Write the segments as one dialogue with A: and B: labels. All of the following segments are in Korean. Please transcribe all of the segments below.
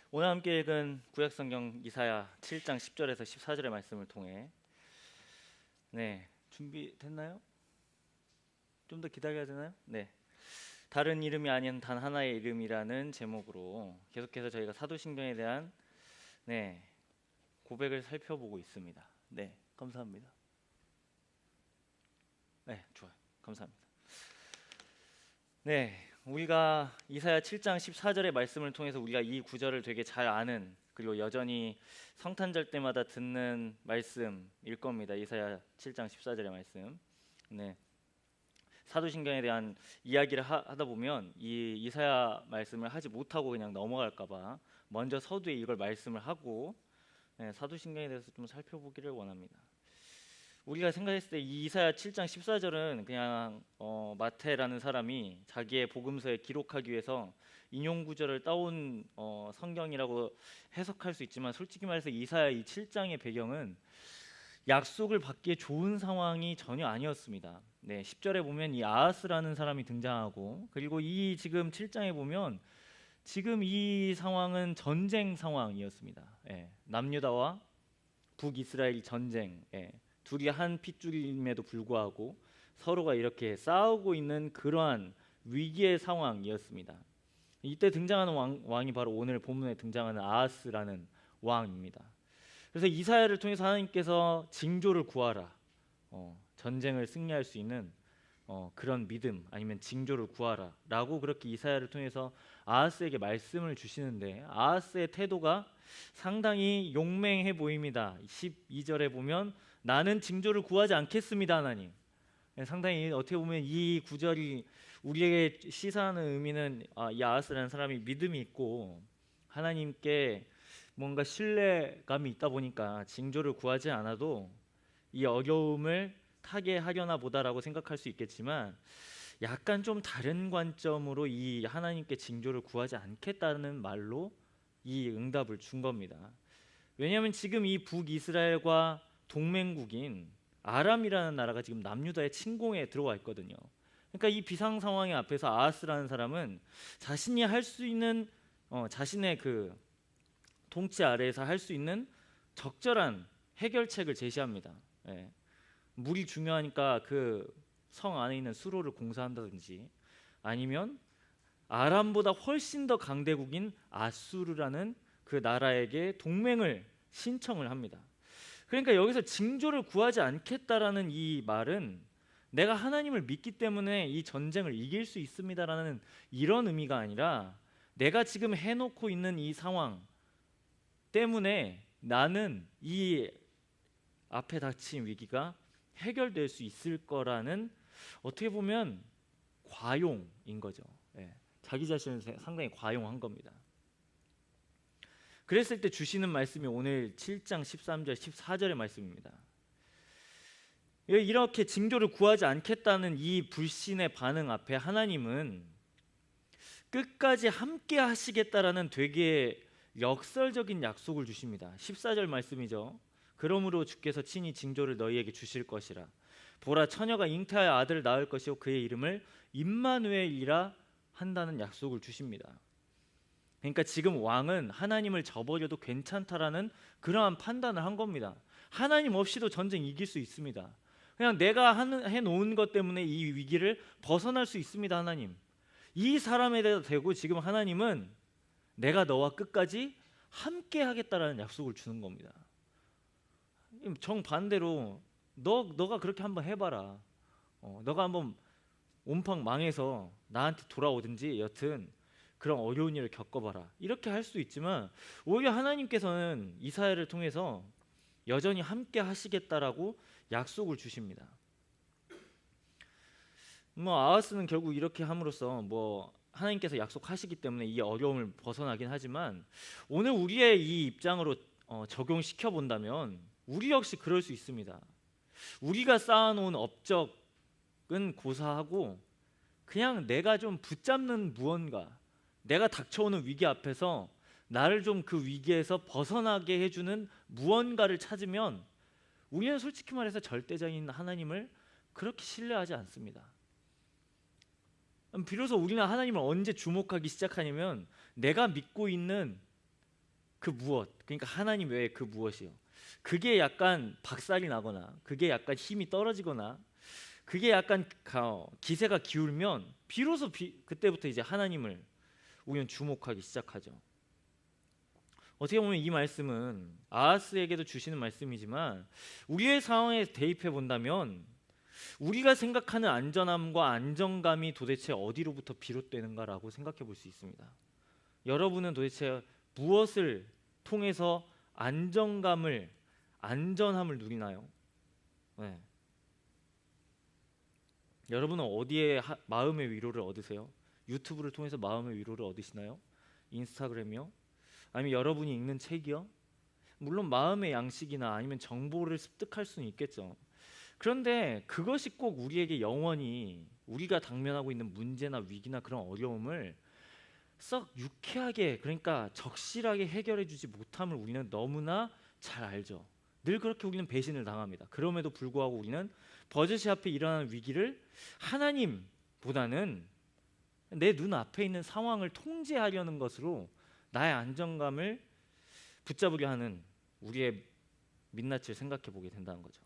A: 오늘 함께 읽은 구약성경 이사야 7장 10절에서 14절의 말씀을 통해 준비됐나요? 좀 더 기다려야 되나요? 다른 이름이 아닌 단 하나의 이름이라는 제목으로 계속해서 저희가 사도신경에 대한 고백을 살펴보고 있습니다. 감사합니다. 좋아요. 감사합니다. 우리가 이사야 7장 14절의 말씀을 통해서 우리가 이 구절을 되게 잘 아는, 그리고 여전히 성탄절 때마다 듣는 말씀일 겁니다. 이사야 7장 14절의 말씀. 사도신경에 대한 이야기를 하다 보면 이 이사야 말씀을 하지 못하고 그냥 넘어갈까봐 먼저 서두에 이걸 말씀을 하고 사도신경에 대해서 좀 살펴보기를 원합니다. 우리가 생각했을 때 이 이사야 7장 14절은 그냥 마태라는 사람이 자기의 복음서에 기록하기 위해서 인용 구절을 따온 성경이라고 해석할 수 있지만, 솔직히 말해서 이사야 이 7장의 배경은 약속을 받기에 좋은 상황이 전혀 아니었습니다. 10절에 보면 이 아하스라는 사람이 등장하고, 그리고 이 지금 7장에 보면 지금 이 상황은 전쟁 상황이었습니다. 남유다와 북이스라엘 전쟁, 둘이 한 핏줄임에도 불구하고 서로가 이렇게 싸우고 있는 그러한 위기의 상황이었습니다. 이때 등장하는 왕이 바로 오늘 본문에 등장하는 아하스라는 왕입니다. 그래서 이사야를 통해서 하나님께서 징조를 구하라, 전쟁을 승리할 수 있는 그런 믿음, 아니면 징조를 구하라 라고 그렇게 이사야를 통해서 아하스에게 말씀을 주시는데, 아하스의 태도가 상당히 용맹해 보입니다. 12절에 보면 나는 징조를 구하지 않겠습니다 하나님. 상당히 어떻게 보면 이 구절이 우리에게 시사하는 의미는 이 아하스라는 사람이 믿음이 있고 하나님께 뭔가 신뢰감이 있다 보니까 징조를 구하지 않아도 이 어려움을 타게 하려나 보다라고 생각할 수 있겠지만, 약간 좀 다른 관점으로 이 하나님께 징조를 구하지 않겠다는 말로 이 응답을 준 겁니다. 왜냐하면 지금 이 북이스라엘과 동맹국인 아람이라는 나라가 지금 남유다의 침공에 들어와 있거든요. 그러니까 이 비상 상황의 앞에서 아하스라는 사람은 자신이 할 수 있는 자신의 그 통치 아래에서 할 수 있는 적절한 해결책을 제시합니다. 물이 중요하니까 그 성 안에 있는 수로를 공사한다든지, 아니면 아람보다 훨씬 더 강대국인 아수르라는 그 나라에게 동맹을 신청을 합니다. 그러니까 여기서 징조를 구하지 않겠다라는 이 말은 내가 하나님을 믿기 때문에 이 전쟁을 이길 수 있습니다라는 이런 의미가 아니라, 내가 지금 해놓고 있는 이 상황 때문에 나는 이 앞에 닥친 위기가 해결될 수 있을 거라는, 어떻게 보면 과용인 거죠. 자기 자신을 상당히 과용한 겁니다. 그랬을 때 주시는 말씀이 오늘 7장 13절 14절의 말씀입니다. 이렇게 징조를 구하지 않겠다는 이 불신의 반응 앞에 하나님은 끝까지 함께 하시겠다라는 되게 역설적인 약속을 주십니다. 14절 말씀이죠. 그러므로 주께서 친히 징조를 너희에게 주실 것이라. 보라, 처녀가 잉태하여 아들을 낳을 것이요 그의 이름을 임마누엘이라 한다는 약속을 주십니다. 그러니까 지금 왕은 하나님을 저버려도 괜찮다라는 그러한 판단을 한 겁니다. 하나님 없이도 전쟁 이길 수 있습니다. 그냥 내가 해놓은 것 때문에 이 위기를 벗어날 수 있습니다. 하나님, 이 사람에 대고 지금 하나님은 내가 너와 끝까지 함께 하겠다라는 약속을 주는 겁니다. 정반대로 너가 그렇게 한번 해봐라, 너가 한번 온팡 망해서 나한테 돌아오든지 여튼 그런 어려운 일을 겪어봐라, 이렇게 할 수 있지만, 오히려 하나님께서는 이사야를 통해서 여전히 함께 하시겠다라고 약속을 주십니다. 아하스는 결국 이렇게 함으로써 하나님께서 약속하시기 때문에 이 어려움을 벗어나긴 하지만, 오늘 우리의 이 입장으로 적용시켜 본다면 우리 역시 그럴 수 있습니다. 우리가 쌓아놓은 업적은 고사하고 그냥 내가 좀 붙잡는 무언가, 내가 닥쳐오는 위기 앞에서 나를 좀 그 위기에서 벗어나게 해주는 무언가를 찾으면, 우리는 솔직히 말해서 절대자인 하나님을 그렇게 신뢰하지 않습니다. 비로소 우리는 하나님을 언제 주목하기 시작하냐면, 내가 믿고 있는 그 무엇, 그러니까 하나님 외에 그 무엇이요. 그게 약간 박살이 나거나, 그게 약간 힘이 떨어지거나, 그게 약간 기세가 기울면 비로소 그때부터 이제 하나님을 우리는 주목하기 시작하죠. 어떻게 보면 이 말씀은 아하스에게도 주시는 말씀이지만 우리의 상황에 대입해 본다면 우리가 생각하는 안전함과 안정감이 도대체 어디로부터 비롯되는가라고 생각해 볼 수 있습니다. 여러분은 도대체 무엇을 통해서 안정감을, 안전함을 누리나요? 네. 여러분은 어디에 마음의 위로를 얻으세요? 유튜브를 통해서 마음의 위로를 얻으시나요? 인스타그램이요? 아니면 여러분이 읽는 책이요? 물론 마음의 양식이나 아니면 정보를 습득할 수는 있겠죠. 그런데 그것이 꼭 우리에게 영원히 우리가 당면하고 있는 문제나 위기나 그런 어려움을 썩 유쾌하게, 그러니까 적실하게 해결해 주지 못함을 우리는 너무나 잘 알죠. 늘 그렇게 우리는 배신을 당합니다. 그럼에도 불구하고 우리는 버젓이 앞에 일어나는 위기를 하나님보다는 내 눈앞에 있는 상황을 통제하려는 것으로 나의 안정감을 붙잡으려 하는 우리의 민낯을 생각해 보게 된다는 거죠.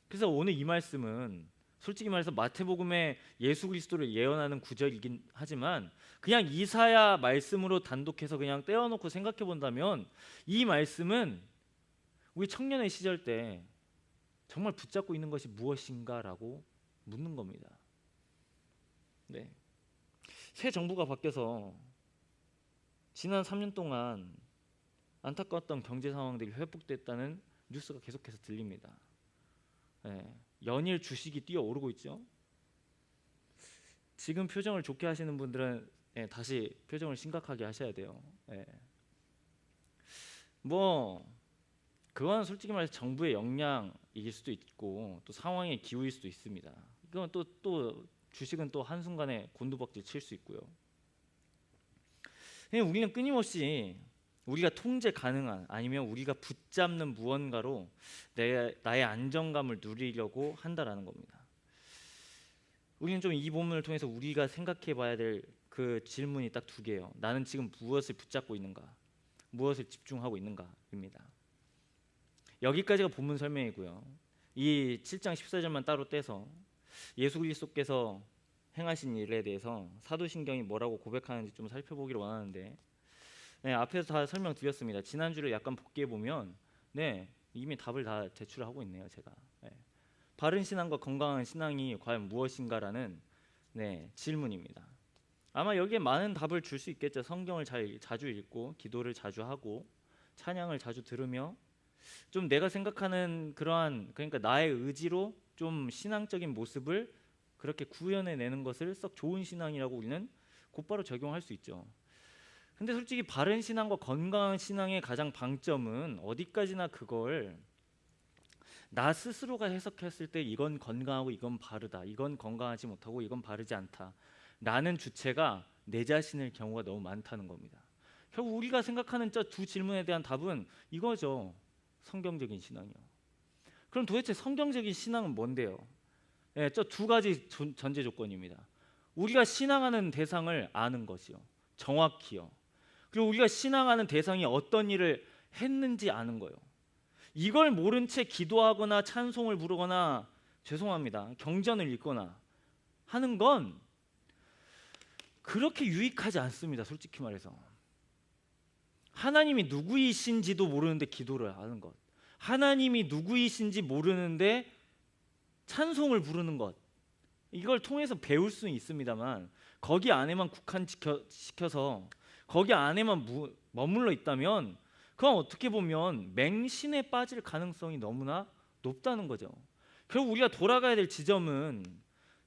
A: 그래서 오늘 이 말씀은 솔직히 말해서 마태복음에 예수 그리스도를 예언하는 구절이긴 하지만 그냥 이사야 말씀으로 단독해서 그냥 떼어놓고 생각해 본다면 이 말씀은 우리 청년의 시절 때 정말 붙잡고 있는 것이 무엇인가라고 묻는 겁니다. 네. 새 정부가 바뀌어서 지난 3년 동안 안타까웠던 경제 상황들이 회복됐다는 뉴스가 계속해서 들립니다. 네. 연일 주식이 뛰어오르고 있죠. 지금 표정을 좋게 하시는 분들은 다시 표정을 심각하게 하셔야 돼요. 뭐 그건 솔직히 말해서 정부의 역량일 수도 있고 또 상황의 기우일 수도 있습니다. 이건 또 주식은 또 한순간에 곤두박질 칠 수 있고요. 우리는 끊임없이 우리가 통제 가능한 아니면 우리가 붙잡는 무언가로 나의 안정감을 누리려고 한다라는 겁니다. 우리는 좀 이 본문을 통해서 우리가 생각해 봐야 될 그 질문이 딱 두 개예요. 나는 지금 무엇을 붙잡고 있는가? 무엇을 집중하고 있는가입니다. 여기까지가 본문 설명이고요. 이 7장 14절만 따로 떼서 예수 그리스도께서 행하신 일에 대해서 사도신경이 뭐라고 고백하는지 좀 살펴보기를 원하는데 앞에서 다 설명드렸습니다. 지난주를 약간 복기해 보면 이미 답을 다 제출하고 있네요. 제가 바른 신앙과 건강한 신앙이 과연 무엇인가라는 질문입니다. 아마 여기에 많은 답을 줄 수 있겠죠. 성경을 자주 읽고 기도를 자주 하고 찬양을 자주 들으며 좀 내가 생각하는 그러니까 나의 의지로 좀 신앙적인 모습을 그렇게 구현해내는 것을 썩 좋은 신앙이라고 우리는 곧바로 적용할 수 있죠. 근데 솔직히 바른 신앙과 건강한 신앙의 가장 방점은 어디까지나 그걸 나 스스로가 해석했을 때 이건 건강하고 이건 바르다, 이건 건강하지 못하고 이건 바르지 않다 라는 주체가 내 자신일 경우가 너무 많다는 겁니다. 결국 우리가 생각하는 저 두 질문에 대한 답은 이거죠. 성경적인 신앙이요. 그럼 도대체 성경적인 신앙은 뭔데요? 저 두 가지 전제 조건입니다. 우리가 신앙하는 대상을 아는 것이요, 정확히요. 그리고 우리가 신앙하는 대상이 어떤 일을 했는지 아는 거예요. 이걸 모른 채 기도하거나 찬송을 부르거나 죄송합니다, 경전을 읽거나 하는 건 그렇게 유익하지 않습니다. 솔직히 말해서 하나님이 누구이신지도 모르는데 기도를 하는 것, 하나님이 누구이신지 모르는데 찬송을 부르는 것, 이걸 통해서 배울 수는 있습니다만 거기 안에만 국한시켜서 거기 안에만 머물러 있다면 그건 어떻게 보면 맹신에 빠질 가능성이 너무나 높다는 거죠. 결국 우리가 돌아가야 될 지점은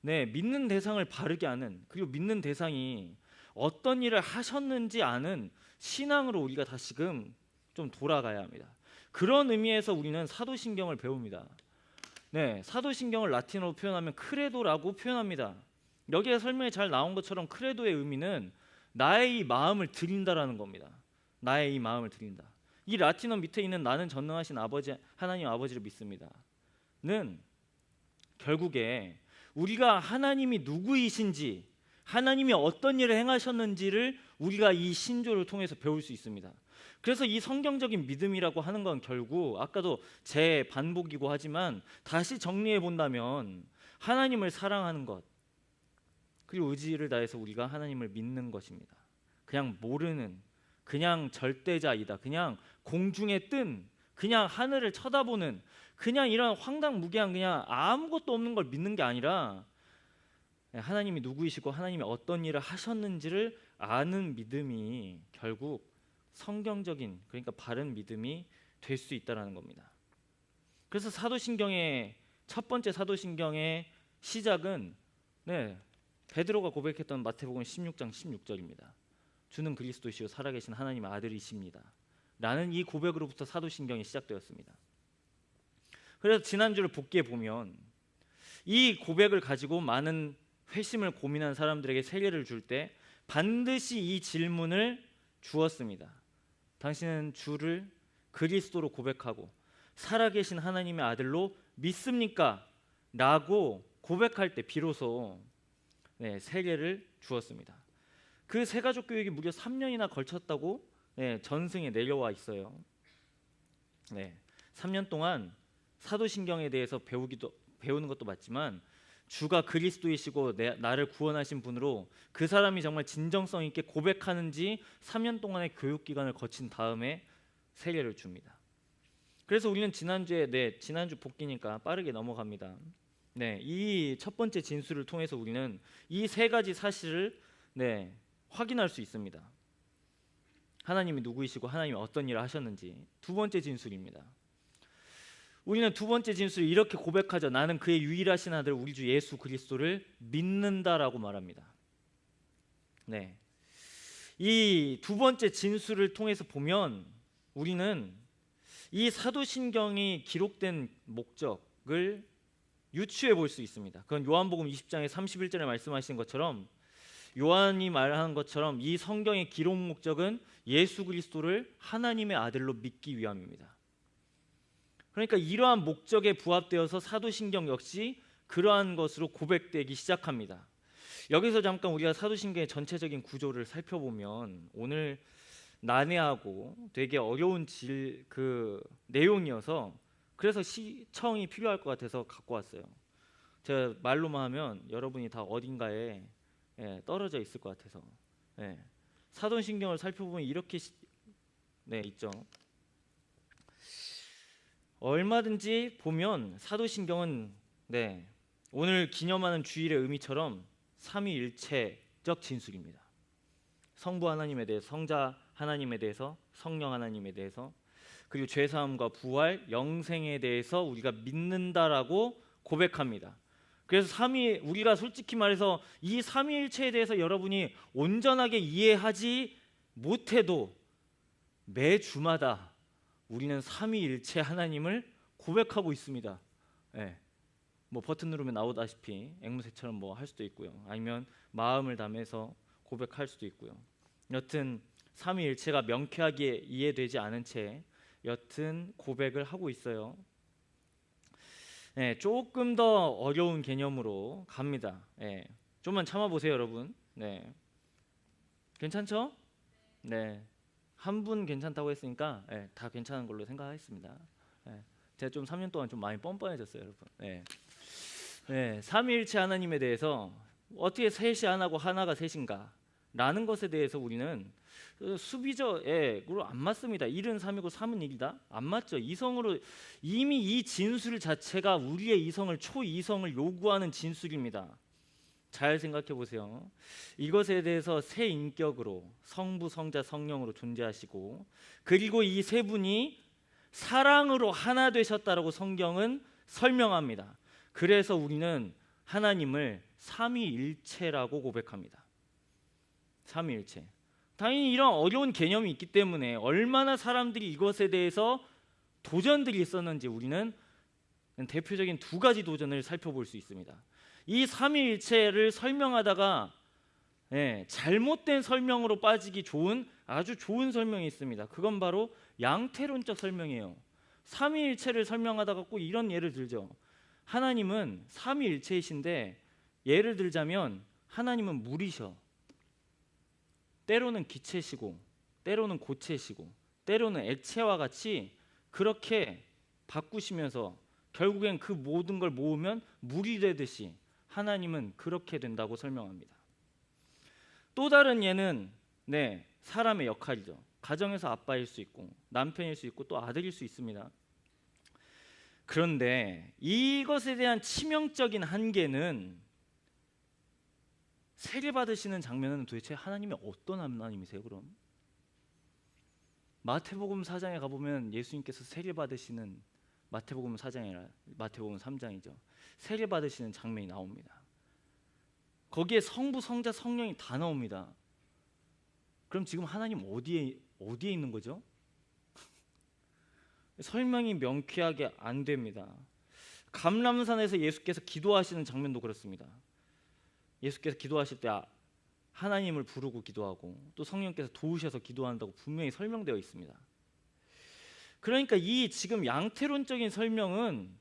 A: 믿는 대상을 바르게 아는, 그리고 믿는 대상이 어떤 일을 하셨는지 아는 신앙으로 우리가 다시금 좀 돌아가야 합니다. 그런 의미에서 우리는 사도신경을 배웁니다. 사도신경을 라틴어로 표현하면 크레도라고 표현합니다. 여기에 설명이 잘 나온 것처럼 크레도의 의미는 나의 이 마음을 드린다라는 겁니다. 나의 이 마음을 드린다. 이 라틴어 밑에 있는 나는 전능하신 아버지, 하나님 아버지를 믿습니다는 결국에 우리가 하나님이 누구이신지, 하나님이 어떤 일을 행하셨는지를 우리가 이 신조를 통해서 배울 수 있습니다. 그래서 이 성경적인 믿음이라고 하는 건 결국 아까도 제 반복이고 하지만 다시 정리해 본다면 하나님을 사랑하는 것, 그리고 의지를 다해서 우리가 하나님을 믿는 것입니다. 그냥 모르는, 그냥 절대자이다, 그냥 공중에 뜬, 그냥 하늘을 쳐다보는, 그냥 이런 황당무계한 그냥 아무것도 없는 걸 믿는 게 아니라 하나님이 누구이시고 하나님이 어떤 일을 하셨는지를 아는 믿음이 결국 성경적인, 그러니까 바른 믿음이 될 수 있다는 겁니다. 그래서 사도신경의 첫 번째 사도신경의 시작은 베드로가 고백했던 마태복음 16장 16절입니다. 주는 그리스도시요 살아계신 하나님의 아들이십니다 라는 이 고백으로부터 사도신경이 시작되었습니다. 그래서 지난주를 복기해 보면 이 고백을 가지고 많은 회심을 고민한 사람들에게 세례를 줄 때 반드시 이 질문을 주었습니다. 당신은 주를 그리스도로 고백하고 살아계신 하나님의 아들로 믿습니까? 라고 고백할 때 비로소 세례를 주었습니다. 그 세가족 교육이 무려 3년이나 걸쳤다고 전승에 내려와 있어요. 3년 동안 사도신경에 대해서 배우는 것도 맞지만 주가 그리스도이시고 나를 구원하신 분으로 그 사람이 정말 진정성 있게 고백하는지 3년 동안의 교육기간을 거친 다음에 세례를 줍니다. 그래서 우리는 지난주 복기니까 빠르게 넘어갑니다. 이 첫 번째 진술을 통해서 우리는 이 세 가지 사실을 확인할 수 있습니다. 하나님이 누구이시고 하나님이 어떤 일을 하셨는지. 두 번째 진술입니다. 우리는 두 번째 진술을 이렇게 고백하죠. 나는 그의 유일하신 아들 우리 주 예수 그리스도를 믿는다라고 말합니다. 이 두 번째 진술을 통해서 보면 우리는 이 사도신경이 기록된 목적을 유추해 볼 수 있습니다. 그건 요한복음 20장의 31절에 말씀하신 것처럼, 요한이 말한 것처럼 이 성경의 기록 목적은 예수 그리스도를 하나님의 아들로 믿기 위함입니다. 그러니까 이러한 목적에 부합되어서 사도신경 역시 그러한 것으로 고백되기 시작합니다. 여기서 잠깐 우리가 사도신경의 전체적인 구조를 살펴보면 오늘 난해하고 되게 어려운 그 내용이어서 그래서 시청이 필요할 것 같아서 갖고 왔어요. 제가 말로만 하면 여러분이 다 어딘가에 떨어져 있을 것 같아서 사도신경을 살펴보면 이렇게 있죠. 얼마든지 보면 사도신경은 오늘 기념하는 주일의 의미처럼 삼위일체적 진술입니다. 성부 하나님에 대해서, 성자 하나님에 대해서, 성령 하나님에 대해서, 그리고 죄사함과 부활, 영생에 대해서 우리가 믿는다라고 고백합니다. 그래서 우리가 솔직히 말해서 이 삼위일체에 대해서 여러분이 온전하게 이해하지 못해도 매 주마다 우리는 삼위일체 하나님을 고백하고 있습니다. 뭐 버튼 누르면 나오다시피 앵무새처럼 뭐 할 수도 있고요. 아니면 마음을 담아서 고백할 수도 있고요. 여튼 삼위일체가 명쾌하게 이해되지 않은 채 여튼 고백을 하고 있어요. 조금 더 어려운 개념으로 갑니다. 좀만 참아보세요, 여러분. 괜찮죠? 한 분 괜찮다고 했으니까 다 괜찮은 걸로 생각하겠습니다. 제가 좀 3년 동안 좀 많이 뻔뻔해졌어요, 여러분. 삼위일체 하나님에 대해서 어떻게 셋이 하나고 하나가 셋인가 라는 것에 대해서 우리는 수비적, 그리고 안 맞습니다. 1은 3이고 3은 1이다? 안 맞죠. 이성으로 이미 이 진술 자체가 우리의 이성을, 초이성을 요구하는 진술입니다. 잘 생각해 보세요. 이것에 대해서 세 인격으로 성부, 성자, 성령으로 존재하시고, 그리고 이 세 분이 사랑으로 하나 되셨다라고 성경은 설명합니다. 그래서 우리는 하나님을 삼위일체라고 고백합니다. 삼위일체. 당연히 이런 어려운 개념이 있기 때문에 얼마나 사람들이 이것에 대해서 도전들이 있었는지 우리는 대표적인 두 가지 도전을 살펴볼 수 있습니다. 이 삼위일체를 설명하다가 잘못된 설명으로 빠지기 좋은 아주 좋은 설명이 있습니다. 그건 바로 양태론적 설명이에요. 삼위일체를 설명하다가 꼭 이런 예를 들죠. 하나님은 삼위일체이신데 예를 들자면 하나님은 물이셔. 때로는 기체시고 때로는 고체시고 때로는 액체와 같이 그렇게 바꾸시면서 결국엔 그 모든 걸 모으면 물이 되듯이 하나님은 그렇게 된다고 설명합니다. 또 다른 예는 사람의 역할이죠. 가정에서 아빠일 수 있고 남편일 수 있고 또 아들일 수 있습니다. 그런데 이것에 대한 치명적인 한계는 세례 받으시는 장면은 도대체 하나님이 어떤 하나님이세요? 그럼 마태복음 4장에 가보면 예수님께서 세례 받으시는 마태복음 4장이 아니라 마태복음 3장이죠. 세례 받으시는 장면이 나옵니다. 거기에 성부, 성자, 성령이 다 나옵니다. 그럼 지금 하나님 어디에 있는 거죠? 설명이 명쾌하게 안 됩니다. 감람산에서 예수께서 기도하시는 장면도 그렇습니다. 예수께서 기도하실 때 하나님을 부르고 기도하고 또 성령께서 도우셔서 기도한다고 분명히 설명되어 있습니다. 그러니까 이 지금 양태론적인 설명은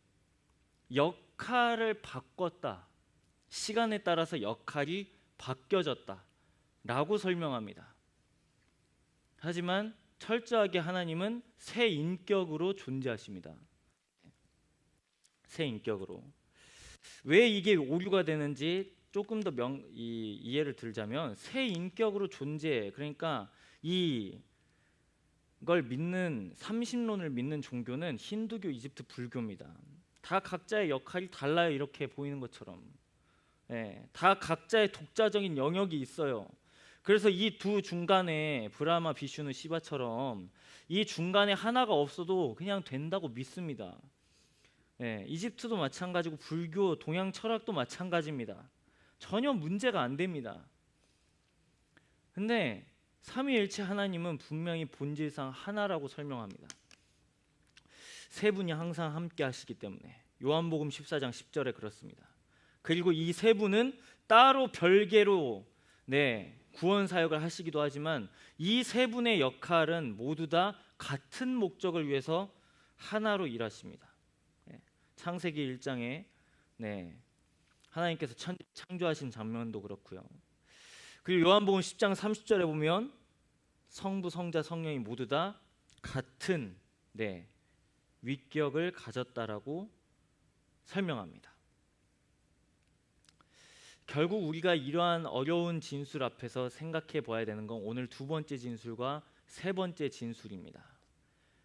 A: 역할을 바꿨다, 시간에 따라서 역할이 바뀌어졌다 라고 설명합니다. 하지만 철저하게 하나님은 새 인격으로 존재하십니다. 새 인격으로. 왜 이게 오류가 되는지 조금 더 이해를 들자면, 새 인격으로 존재, 그러니까 이걸 믿는 삼신론을 믿는 종교는 힌두교, 이집트, 불교입니다. 다 각자의 역할이 달라요. 이렇게 보이는 것처럼 다 각자의 독자적인 영역이 있어요. 그래서 이 두 중간에 브라마, 비슈누, 시바처럼 이 중간에 하나가 없어도 그냥 된다고 믿습니다. 이집트도 마찬가지고 불교, 동양 철학도 마찬가지입니다. 전혀 문제가 안 됩니다. 근데 삼위일체 하나님은 분명히 본질상 하나라고 설명합니다. 세 분이 항상 함께 하시기 때문에 요한복음 14장 10절에 그렇습니다. 그리고 이 세 분은 따로 별개로 구원 사역을 하시기도 하지만 이 세 분의 역할은 모두 다 같은 목적을 위해서 하나로 일하십니다. 창세기 1장에 하나님께서 창조하신 장면도 그렇고요. 그리고 요한복음 10장 30절에 보면 성부, 성자, 성령이 모두 다 같은 위격을 가졌다라고 설명합니다. 결국 우리가 이러한 어려운 진술 앞에서 생각해 봐야 되는 건 오늘 두 번째 진술과 세 번째 진술입니다.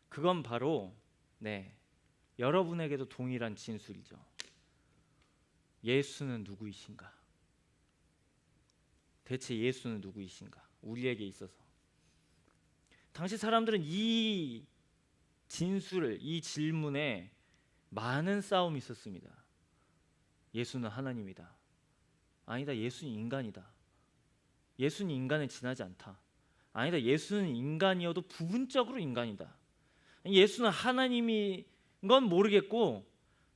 A: 그건 바로 여러분에게도 동일한 진술이죠. 예수는 누구이신가? 대체 예수는 누구이신가? 우리에게 있어서 당시 사람들은 이 진술을, 이 질문에 많은 싸움이 있었습니다. 예수는 하나님이다. 아니다, 예수는 인간이다. 예수는 인간에 지나지 않다. 아니다, 예수는 인간이어도 부분적으로 인간이다. 예수는 하나님인 건 모르겠고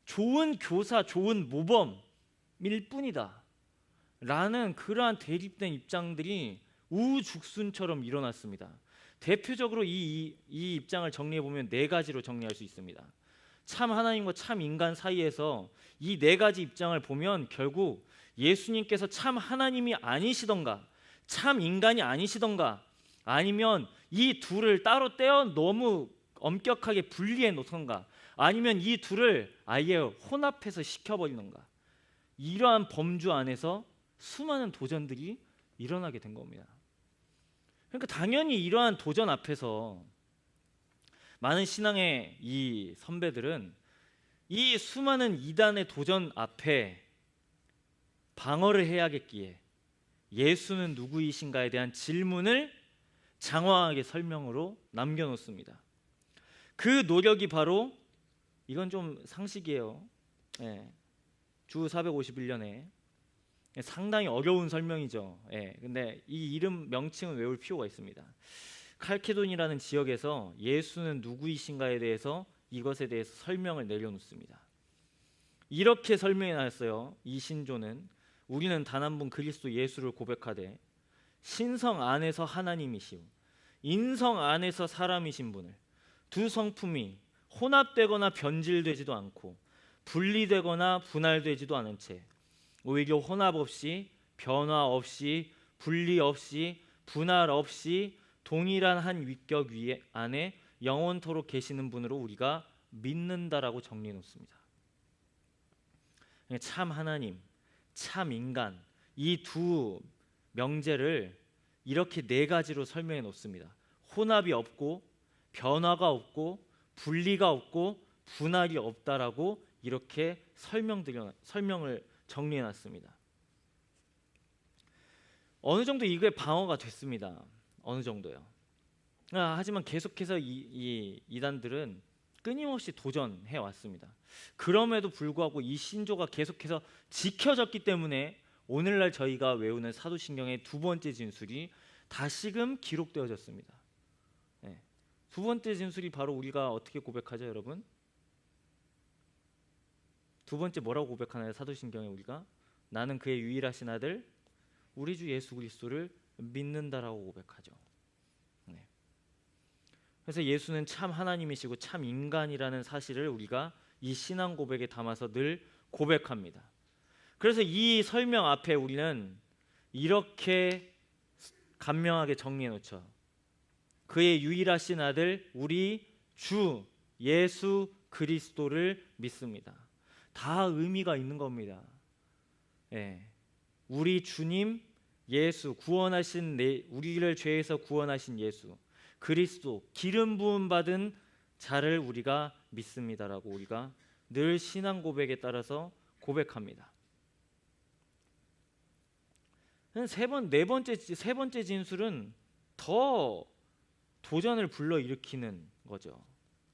A: 좋은 교사, 좋은 모범일 뿐이다 라는 그러한 대립된 입장들이 우후죽순처럼 일어났습니다. 대표적으로 이 입장을 정리해보면 네 가지로 정리할 수 있습니다. 참 하나님과 참 인간 사이에서 이 네 가지 입장을 보면 결국 예수님께서 참 하나님이 아니시던가 참 인간이 아니시던가 아니면 이 둘을 따로 떼어 너무 엄격하게 분리해 놓던가 아니면 이 둘을 아예 혼합해서 시켜버리던가, 이러한 범주 안에서 수많은 도전들이 일어나게 된 겁니다. 그러니까 당연히 이러한 도전 앞에서 많은 신앙의 이 선배들은 이 수많은 이단의 도전 앞에 방어를 해야겠기에 예수는 누구이신가에 대한 질문을 장황하게 설명으로 남겨놓습니다. 그 노력이 바로, 이건 좀 상식이에요. 주 451년에 상당히 어려운 설명이죠. 근데 이 이름 명칭은 외울 필요가 있습니다. 칼케돈이라는 지역에서 예수는 누구이신가에 대해서 이것에 대해서 설명을 내려놓습니다. 이렇게 설명해 놨어요. 이 신조는 우리는 단 한 분 그리스도 예수를 고백하되 신성 안에서 하나님이시오 인성 안에서 사람이신 분을 두 성품이 혼합되거나 변질되지도 않고 분리되거나 분할되지도 않은 채 오히려 혼합 없이 변화 없이 분리 없이 분할 없이 동일한 한 위격 위에 안에 영원토록 계시는 분으로 우리가 믿는다라고 정리해 놓습니다. 참 하나님, 참 인간, 이 두 명제를 이렇게 네 가지로 설명해 놓습니다. 혼합이 없고 변화가 없고 분리가 없고 분할이 없다라고 이렇게 설명을 정리해 놨습니다. 어느 정도 이게 방어가 됐습니다. 어느 정도요. 하지만 계속해서 이 이단들은 끊임없이 도전해 왔습니다. 그럼에도 불구하고 이 신조가 계속해서 지켜졌기 때문에 오늘날 저희가 외우는 사도신경의 두 번째 진술이 다시금 기록되어졌습니다. 네. 두 번째 진술이 바로 우리가 어떻게 고백하죠, 여러분? 두 번째 뭐라고 고백하나요? 사도신경에 우리가 나는 그의 유일하신 아들 우리 주 예수 그리스도를 믿는다라고 고백하죠. 네. 그래서 예수는 참 하나님이시고 참 인간이라는 사실을 우리가 이 신앙 고백에 담아서 늘 고백합니다. 그래서 이 설명 앞에 우리는 이렇게 간명하게 정리해 놓죠. 그의 유일하신 아들 우리 주 예수 그리스도를 믿습니다. 다 의미가 있는 겁니다. 예. 우리 주님 예수 구원하신 우리를 죄에서 구원하신 예수 그리스도 기름 부음 받은 자를 우리가 믿습니다라고 우리가 늘 신앙 고백에 따라서 고백합니다. 세 번째 진술은 더 도전을 불러일으키는 거죠.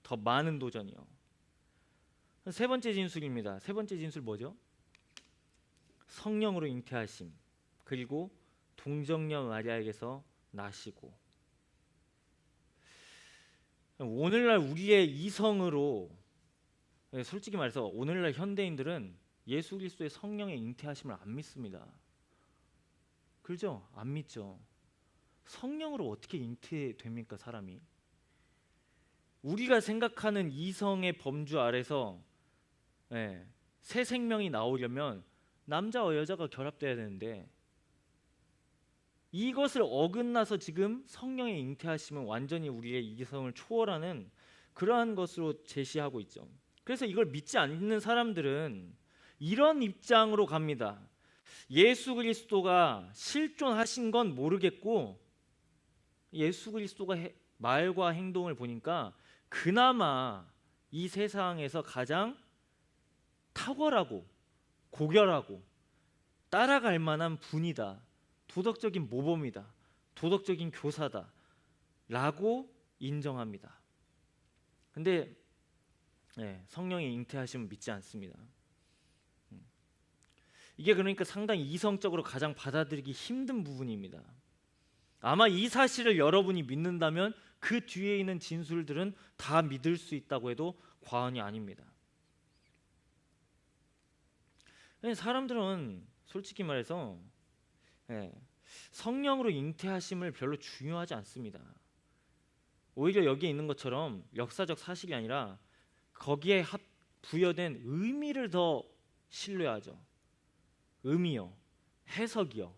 A: 더 많은 도전이요. 세 번째 진술입니다. 세 번째 진술 뭐죠? 성령으로 잉태하심 그리고 동정녀 마리아에게서 나시고. 오늘날 우리의 이성으로 솔직히 말해서 오늘날 현대인들은 예수 그리스도의 성령의 잉태하심을 안 믿습니다. 그렇죠? 안 믿죠. 성령으로 어떻게 잉태됩니까, 사람이? 우리가 생각하는 이성의 범주 아래서 새 생명이 나오려면 남자와 여자가 결합돼야 되는데 이것을 어긋나서 지금 성령의 잉태하심은 완전히 우리의 이성을 초월하는 그러한 것으로 제시하고 있죠. 그래서 이걸 믿지 않는 사람들은 이런 입장으로 갑니다. 예수 그리스도가 실존하신 건 모르겠고 예수 그리스도가 말과 행동을 보니까 그나마 이 세상에서 가장 탁월하고 고결하고 따라갈 만한 분이다. 도덕적인 모범이다. 도덕적인 교사다. 라고 인정합니다. 근데 성령의 잉태하심은 믿지 않습니다. 이게 그러니까 상당히 이성적으로 가장 받아들이기 힘든 부분입니다. 아마 이 사실을 여러분이 믿는다면 그 뒤에 있는 진술들은 다 믿을 수 있다고 해도 과언이 아닙니다. 사람들은 솔직히 말해서 성령으로 잉태하심을 별로 중요하지 않습니다. 오히려 여기에 있는 것처럼 역사적 사실이 아니라 거기에 부여된 의미를 더 신뢰하죠. 의미요, 해석이요.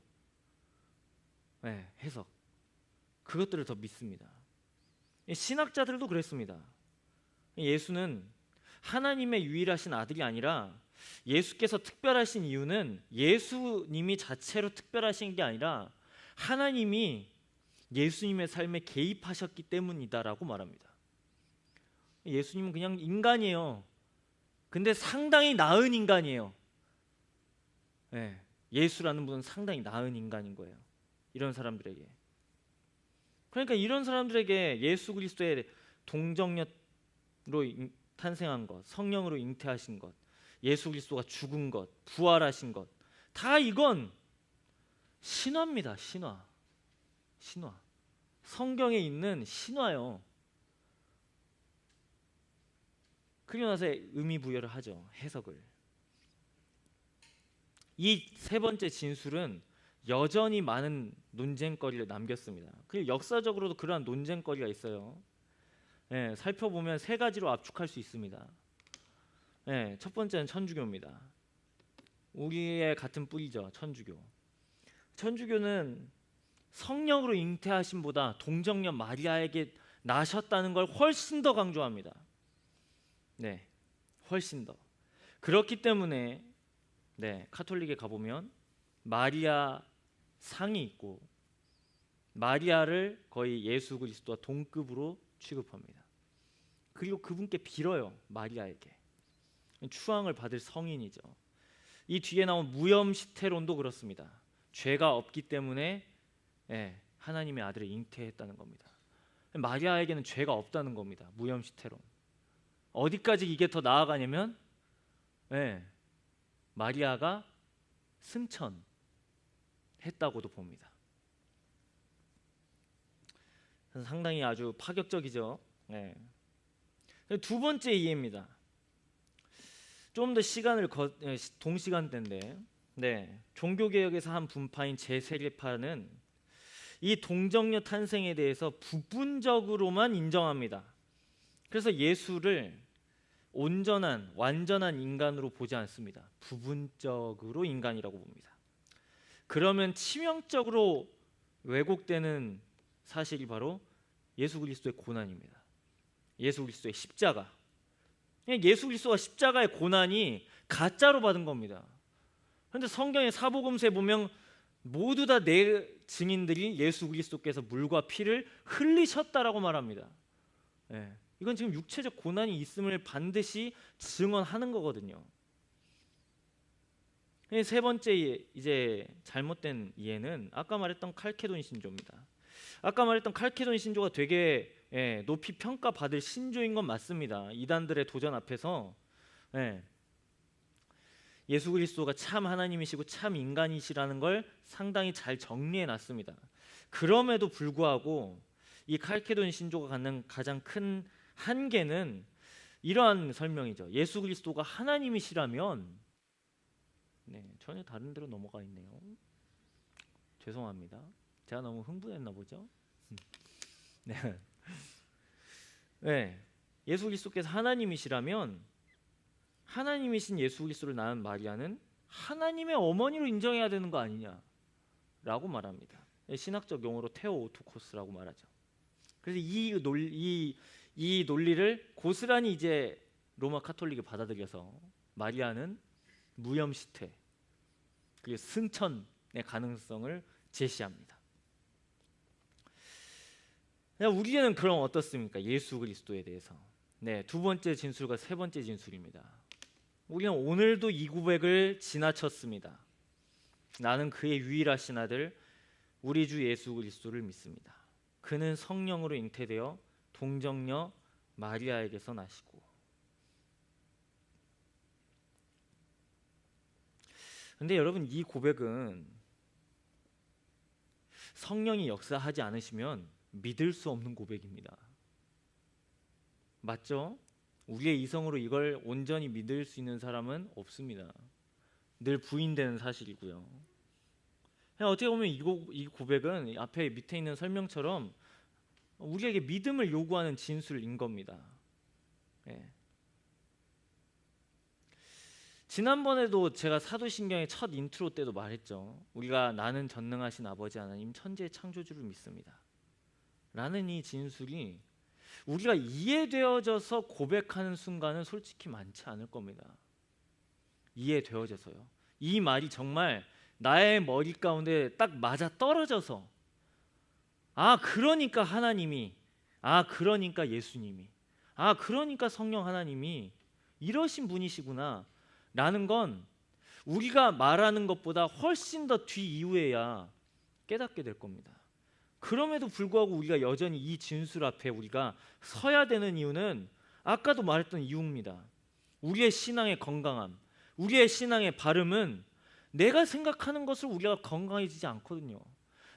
A: 해석. 그것들을 더 믿습니다. 신학자들도 그랬습니다. 예수는 하나님의 유일하신 아들이 아니라 예수께서 특별하신 이유는 예수님이 자체로 특별하신 게 아니라 하나님이 예수님의 삶에 개입하셨기 때문이다라고 말합니다. 예수님은 그냥 인간이에요. 근데 상당히 나은 인간이에요. 예수라는 분은 상당히 나은 인간인 거예요. 이런 사람들에게. 그러니까 이런 사람들에게 예수 그리스도의 동정녀로 탄생한 것, 성령으로 잉태하신 것, 예수 그리스도가 죽은 것, 부활하신 것, 다 이건 신화입니다. 신화. 성경에 있는 신화요. 그리고 나서 의미 부여를 하죠. 해석을. 이 세 번째 진술은 여전히 많은 논쟁거리를 남겼습니다. 그리고 역사적으로도 그러한 논쟁거리가 있어요. 살펴보면 세 가지로 압축할 수 있습니다. 첫 번째는 천주교입니다. 우리의 같은 뿌리죠. 천주교는 성령으로 잉태하심보다 동정녀 마리아에게 나셨다는 걸 훨씬 더 강조합니다. 네, 훨씬 더. 그렇기 때문에 카톨릭에 가보면 마리아 상이 있고 마리아를 거의 예수 그리스도와 동급으로 취급합니다. 그리고 그분께 빌어요. 마리아에게 추앙을 받을 성인이죠. 이 뒤에 나온 무염시테론도 그렇습니다. 죄가 없기 때문에 하나님의 아들을 잉태했다는 겁니다. 마리아에게는 죄가 없다는 겁니다. 무염시테론. 어디까지 이게 더 나아가냐면 마리아가 승천했다고도 봅니다. 상당히 아주 파격적이죠. 두 번째 이해입니다. 좀 더 시간을 동시간대인데 종교개혁에서 한 분파인 제3파는 이 동정녀 탄생에 대해서 부분적으로만 인정합니다. 그래서 예수를 온전한 완전한 인간으로 보지 않습니다. 부분적으로 인간이라고 봅니다. 그러면 치명적으로 왜곡되는 사실이 바로 예수 그리스도의 고난입니다. 예수 그리스도의 십자가. 예수 그리스도가 십자가의 고난이 가짜로 받은 겁니다. 그런데 성경의 사복음서에 보면 모두 다 네 증인들이 예수 그리스도께서 물과 피를 흘리셨다라고 말합니다. 이건 지금 육체적 고난이 있음을 반드시 증언하는 거거든요. 세 번째 이제 잘못된 이해는 아까 말했던 칼케돈 신조입니다. 아까 말했던 칼케돈 신조가 되게 높이 평가받을 신조인 건 맞습니다. 이단들의 도전 앞에서 예수 그리스도가 참 하나님이시고 참 인간이시라는 걸 상당히 잘 정리해 놨습니다. 그럼에도 불구하고 이 칼케돈 신조가 갖는 가장 큰 한계는 이러한 설명이죠. 예수 그리스도가 하나님이시라면 전혀 다른 데로 넘어가 있네요. 죄송합니다. 제가 너무 흥분했나 보죠. 예수 그리스도께서 하나님이시라면 하나님이신 예수 그리스도를 낳은 마리아는 하나님의 어머니로 인정해야 되는 거 아니냐라고 말합니다. 신학적 용어로 테오오토코스라고 말하죠. 그래서 이 논리를 고스란히 이제 로마 카톨릭이 받아들여서 마리아는 무염시태 그리고 승천의 가능성을 제시합니다. 우리는 그럼 어떻습니까? 예수 그리스도에 대해서 두 번째 진술과 세 번째 진술입니다. 우리는 오늘도 이 고백을 지나쳤습니다. 나는 그의 유일하신 아들 우리 주 예수 그리스도를 믿습니다. 그는 성령으로 잉태되어 동정녀 마리아에게서 나시고. 근데 여러분, 이 고백은 성령이 역사하지 않으시면 믿을 수 없는 고백입니다. 맞죠? 우리의 이성으로 이걸 온전히 믿을 수 있는 사람은 없습니다. 늘 부인되는 사실이고요. 어떻게 보면 이 고백은 앞에 밑에 있는 설명처럼 우리에게 믿음을 요구하는 진술인 겁니다. 지난번에도 제가 사도신경의 첫 인트로 때도 말했죠. 우리가 나는 전능하신 아버지 하나님 천지의 창조주를 믿습니다 라는 이 진술이 우리가 이해되어져서 고백하는 순간은 솔직히 많지 않을 겁니다. 이해되어져서요. 이 말이 정말 나의 머리 가운데 딱 맞아 떨어져서 그러니까 하나님이, 그러니까 예수님이, 그러니까 성령 하나님이 이러신 분이시구나 라는 건 우리가 말하는 것보다 훨씬 더 뒤 이후에야 깨닫게 될 겁니다. 그럼에도 불구하고 우리가 여전히 이 진술 앞에 우리가 서야 되는 이유는 아까도 말했던 이유입니다. 우리의 신앙의 건강함, 우리의 신앙의 바름은 내가 생각하는 것을 우리가 건강해지지 않거든요.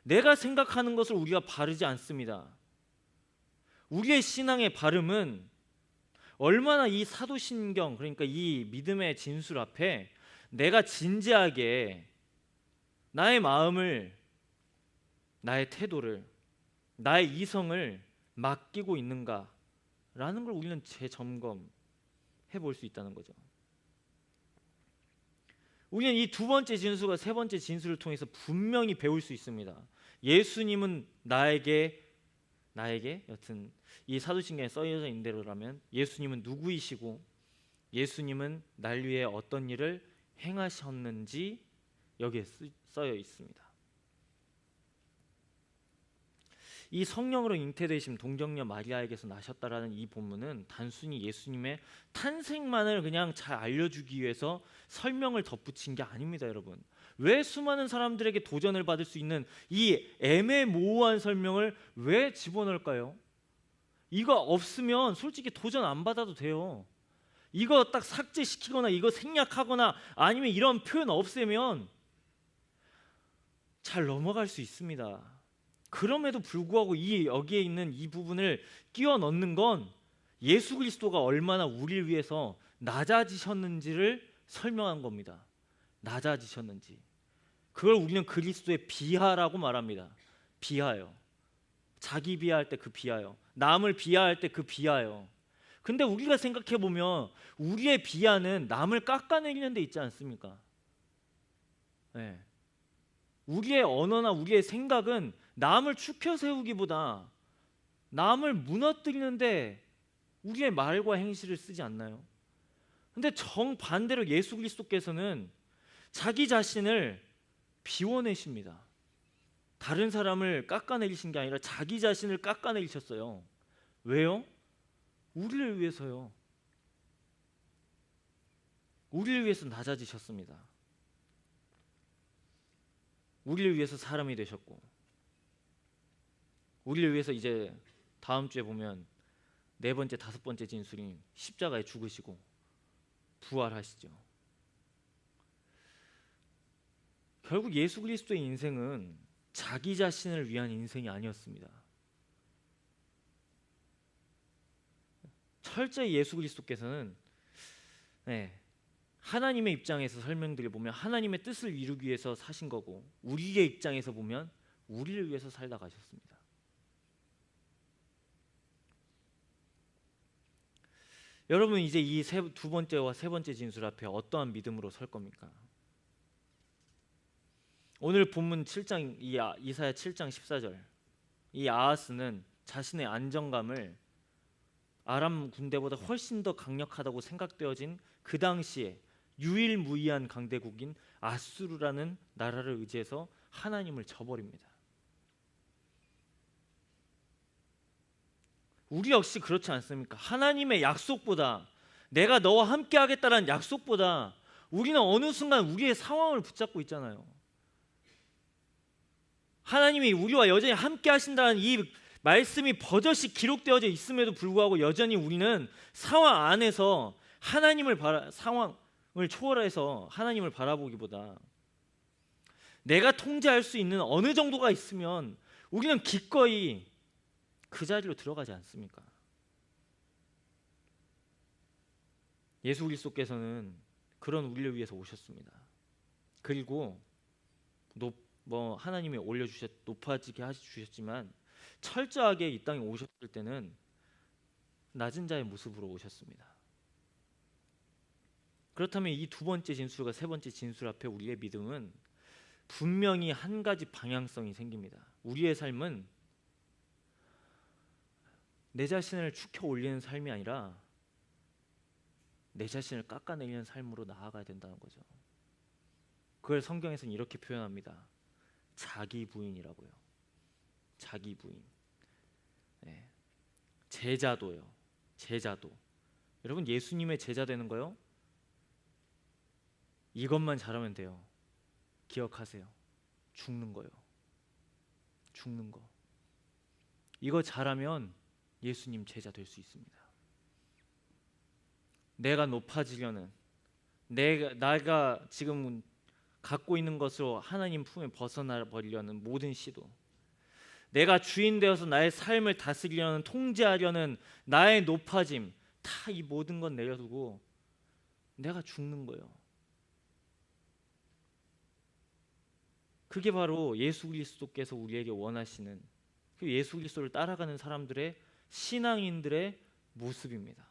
A: 내가 생각하는 것을 우리가 바르지 않습니다. 우리의 신앙의 바름은 얼마나 이 사도신경, 그러니까 이 믿음의 진술 앞에 내가 진지하게 나의 마음을, 나의 태도를, 나의 이성을 맡기고 있는가라는 걸 우리는 재점검해 볼 수 있다는 거죠. 우리는 이 두 번째 진술과 세 번째 진술을 통해서 분명히 배울 수 있습니다. 예수님은 나에게 여튼 이 사도신경에 써져 있는 대로라면 예수님은 누구이시고 예수님은 날 위해 어떤 일을 행하셨는지 여기에 써여 있습니다. 이 성령으로 잉태되신 동정녀 마리아에게서 나셨다라는 이 본문은 단순히 예수님의 탄생만을 그냥 잘 알려주기 위해서 설명을 덧붙인 게 아닙니다, 여러분. 왜 수많은 사람들에게 도전을 받을 수 있는 이 애매모호한 설명을 왜 집어넣을까요? 이거 없으면 솔직히 도전 안 받아도 돼요. 이거 딱 삭제시키거나 이거 생략하거나 아니면 이런 표현 없애면 잘 넘어갈 수 있습니다. 그럼에도 불구하고 여기에 있는 이 부분을 끼워 넣는 건 예수 그리스도가 얼마나 우리를 위해서 낮아지셨는지를 설명한 겁니다. 낮아지셨는지. 그걸 우리는 그리스도의 비하라고 말합니다. 비하요. 자기 비하할 때 그 비하요. 남을 비하할 때 그 비하요. 근데 우리가 생각해 보면 우리의 비하는 남을 깎아내리는 데 있지 않습니까? 네. 우리의 언어나 우리의 생각은 남을 추켜 세우기보다 남을 무너뜨리는데 우리의 말과 행실을 쓰지 않나요? 근데 정반대로 예수 그리스도께서는 자기 자신을 비워내십니다. 다른 사람을 깎아내리신 게 아니라 자기 자신을 깎아내리셨어요. 왜요? 우리를 위해서요. 우리를 위해서 낮아지셨습니다. 우리를 위해서 사람이 되셨고, 우리를 위해서 이제 다음 주에 보면 네 번째, 다섯 번째 진술인 십자가에 죽으시고 부활하시죠. 결국 예수 그리스도의 인생은 자기 자신을 위한 인생이 아니었습니다. 철저히 예수 그리스도께서는 하나님의 입장에서 설명들을 보면 하나님의 뜻을 이루기 위해서 사신 거고, 우리의 입장에서 보면 우리를 위해서 살다 가셨습니다. 여러분, 이제 이 두 번째와 세 번째 진술 앞에 어떠한 믿음으로 설 겁니까? 오늘 본문 7장 이사야 7장 14절, 이 아하스는 자신의 안정감을 아람 군대보다 훨씬 더 강력하다고 생각되어진 그 당시에 유일무이한 강대국인 아수르라는 나라를 의지해서 하나님을 저버립니다. 우리 역시 그렇지 않습니까? 하나님의 약속보다, 내가 너와 함께 하겠다라는 약속보다 우리는 어느 순간 우리의 상황을 붙잡고 있잖아요. 하나님이 우리와 여전히 함께 하신다는 이 말씀이 버젓이 기록되어져 있음에도 불구하고 여전히 우리는 상황 안에서 상황을 초월해서 하나님을 바라보기보다 내가 통제할 수 있는 어느 정도가 있으면 우리는 기꺼이 그 자리로 들어가지 않습니까? 예수 그리스도께서는 그런 우리를 위해서 오셨습니다. 그리고 하나님이 높아지게 해주셨지만 철저하게 이 땅에 오셨을 때는 낮은 자의 모습으로 오셨습니다. 그렇다면 이 두 번째 진술과 세 번째 진술 앞에 우리의 믿음은 분명히 한 가지 방향성이 생깁니다. 우리의 삶은 내 자신을 축혀 올리는 삶이 아니라 내 자신을 깎아내리는 삶으로 나아가야 된다는 거죠. 그걸 성경에서는 이렇게 표현합니다. 자기 부인이라고요. 자기 부인. 제자도요. 제자도. 여러분, 예수님의 제자 되는 거요? 이것만 잘하면 돼요. 기억하세요. 죽는 거요. 죽는 거. 이거 잘하면 예수님 제자 될 수 있습니다. 내가 높아지려는, 내가 지금 갖고 있는 것으로 하나님 품에 벗어나 버리려는 모든 시도, 내가 주인 되어서 나의 삶을 다스리려는, 통제하려는 나의 높아짐, 다 이 모든 건 내려두고 내가 죽는 거예요. 그게 바로 예수 그리스도께서 우리에게 원하시는, 그 예수 그리스도를 따라가는 사람들의, 신앙인들의 모습입니다.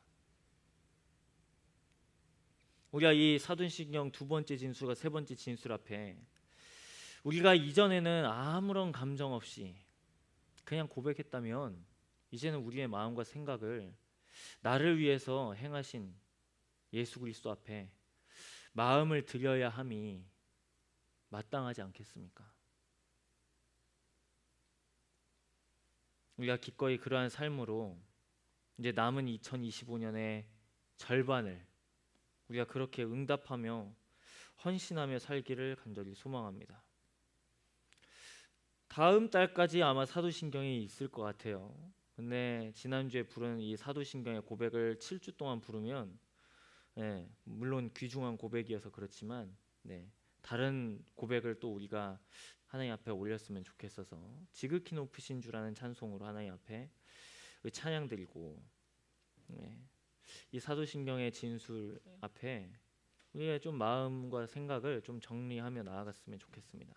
A: 우리가 이 사도신경 두 번째 진술과 세 번째 진술 앞에 우리가 이전에는 아무런 감정 없이 그냥 고백했다면 이제는 우리의 마음과 생각을 나를 위해서 행하신 예수 그리스도 앞에 마음을 드려야 함이 마땅하지 않겠습니까? 우리가 기꺼이 그러한 삶으로 이제 남은 2025년의 절반을 우리가 그렇게 응답하며 헌신하며 살기를 간절히 소망합니다. 다음 달까지 아마 사도신경이 있을 것 같아요. 근데 지난주에 부른 이 사도신경의 고백을 7주 동안 부르면 물론 귀중한 고백이어서 그렇지만 다른 고백을 또 우리가 하나님 앞에 올렸으면 좋겠어서 지극히 높으신 주라는 찬송으로 하나님 앞에 찬양 드리고 이 사도신경의 진술 앞에 우리의 좀 마음과 생각을 좀 정리하며 나아갔으면 좋겠습니다.